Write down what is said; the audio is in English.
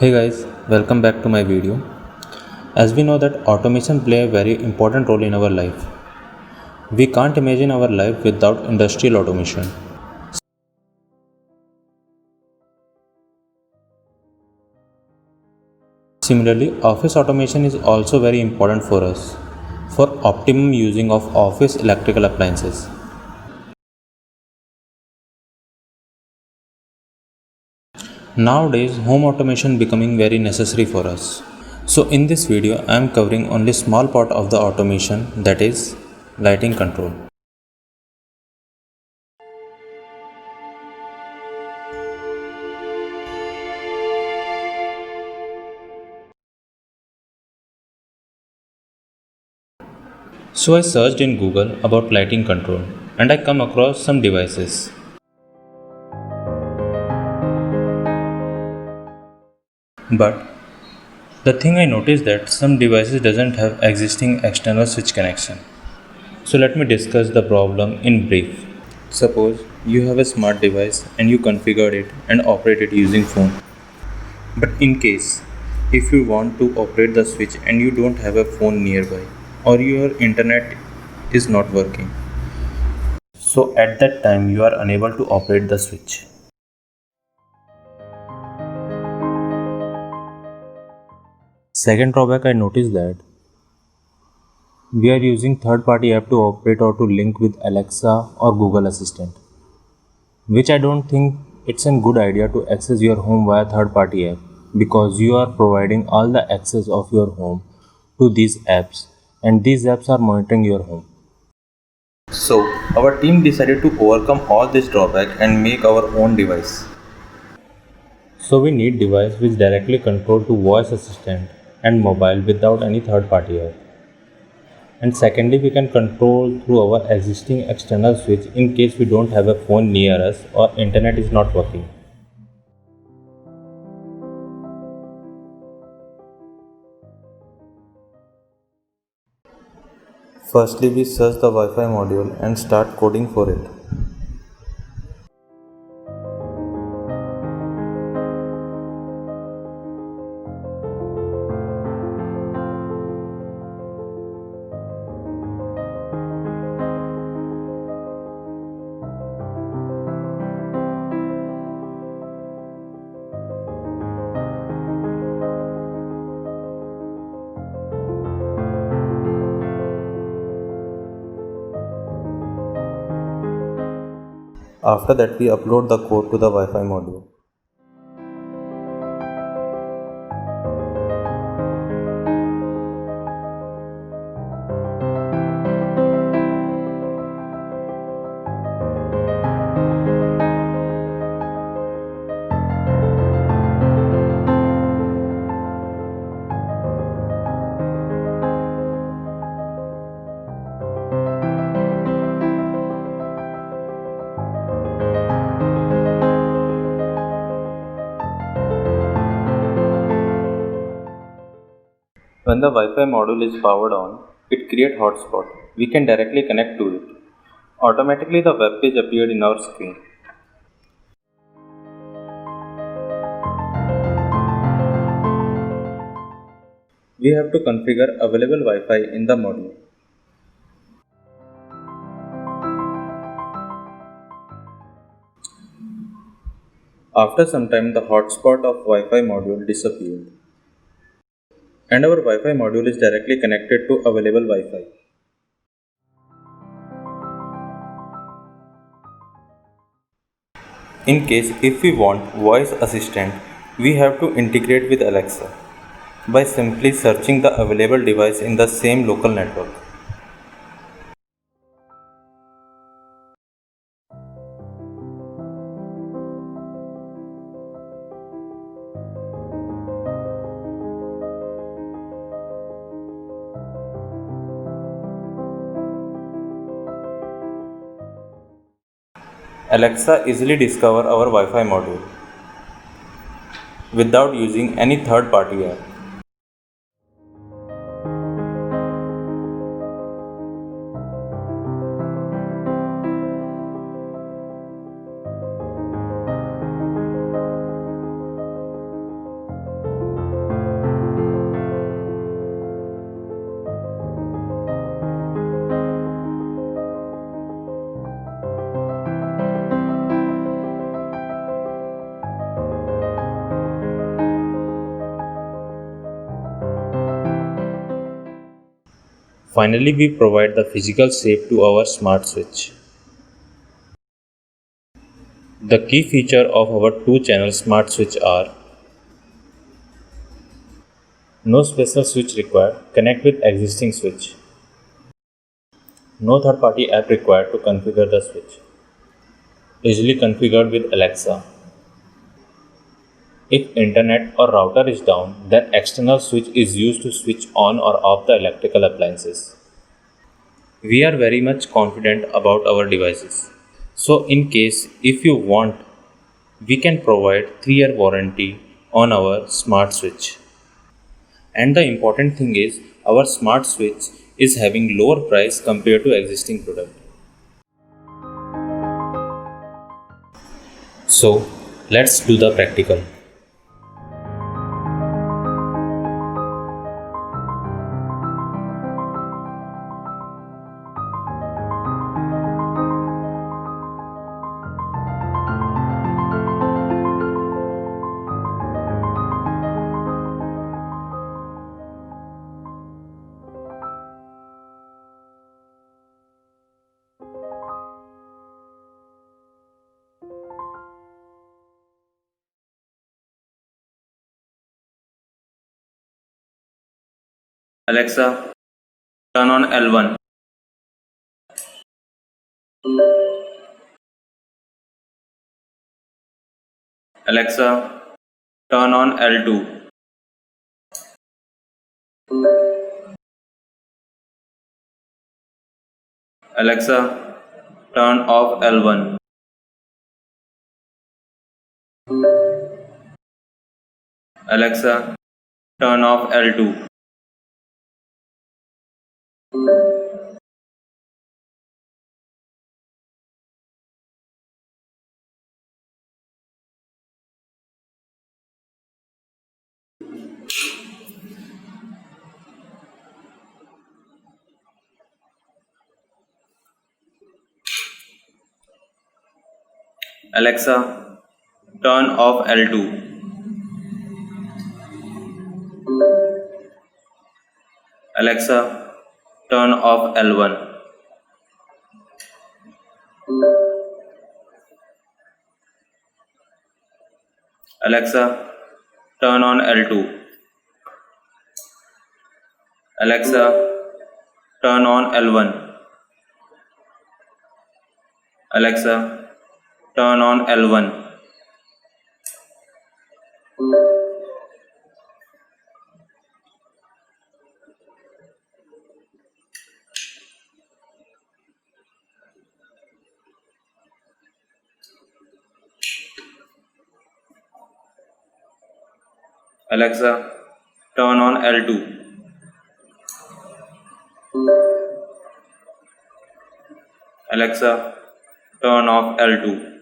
Hey guys, welcome back to my video. As we know that automation play a very important role in our life. We can't imagine our life without industrial automation. Similarly, office automation is also very important for us for optimum using of office electrical appliances. Nowadays, home automation becoming very necessary for us. So in this video, I am covering only small part of the automation, that is lighting control. So I searched in Google about lighting control and I come across some devices. But the thing I noticed that some devices doesn't have existing external switch connection. So let me discuss the problem in brief. Suppose you have a smart device and you configured it and operate it using phone. But in case if you want to operate the switch and you don't have a phone nearby or your internet is not working. So at that time you are unable to operate the switch. Second drawback I noticed that we are using third party app to operate or to link with Alexa or Google Assistant, which I don't think it's a good idea to access your home via third party app because you are providing all the access of your home to these apps and these apps are monitoring your home. So our team decided to overcome all this drawback and make our own device. So we need device which directly control to voice assistant and mobile without any third party app. And secondly, we can control through our existing external switch in case we don't have a phone near us or internet is not working. Firstly, we search the Wi-Fi module and start coding for it. After that, we upload the code to the Wi-Fi module. When the Wi-Fi module is powered on, it creates hotspot. We can directly connect to it. Automatically the web page appeared in our screen. We have to configure available Wi-Fi in the module. After some time the hotspot of Wi-Fi module disappeared and our Wi-Fi module is directly connected to available Wi-Fi. In case if we want voice assistant, we have to integrate with Alexa by simply searching the available device in the same local network. Alexa easily discover our Wi-Fi module without using any third party app. Finally, we provide the physical shape to our smart switch. The key feature of our 2-channel smart switch are: no special switch required, connect with existing switch. No third-party app required to configure the switch. Easily configured with Alexa. If internet or router is down, then external switch is used to switch on or off the electrical appliances. We are very much confident about our devices. So in case if you want, we can provide 3-year warranty on our smart switch. And the important thing is our smart switch is having lower price compared to existing product. So let's do the practical. Alexa, turn on L1. Alexa, turn on L2. Alexa, turn off L1. Alexa, turn off L2. Alexa, turn off L2. Alexa, turn off L1. Alexa, turn on L2. Alexa, turn on L1. Alexa, turn on L1. Alexa, turn on L2. Alexa, turn off L2.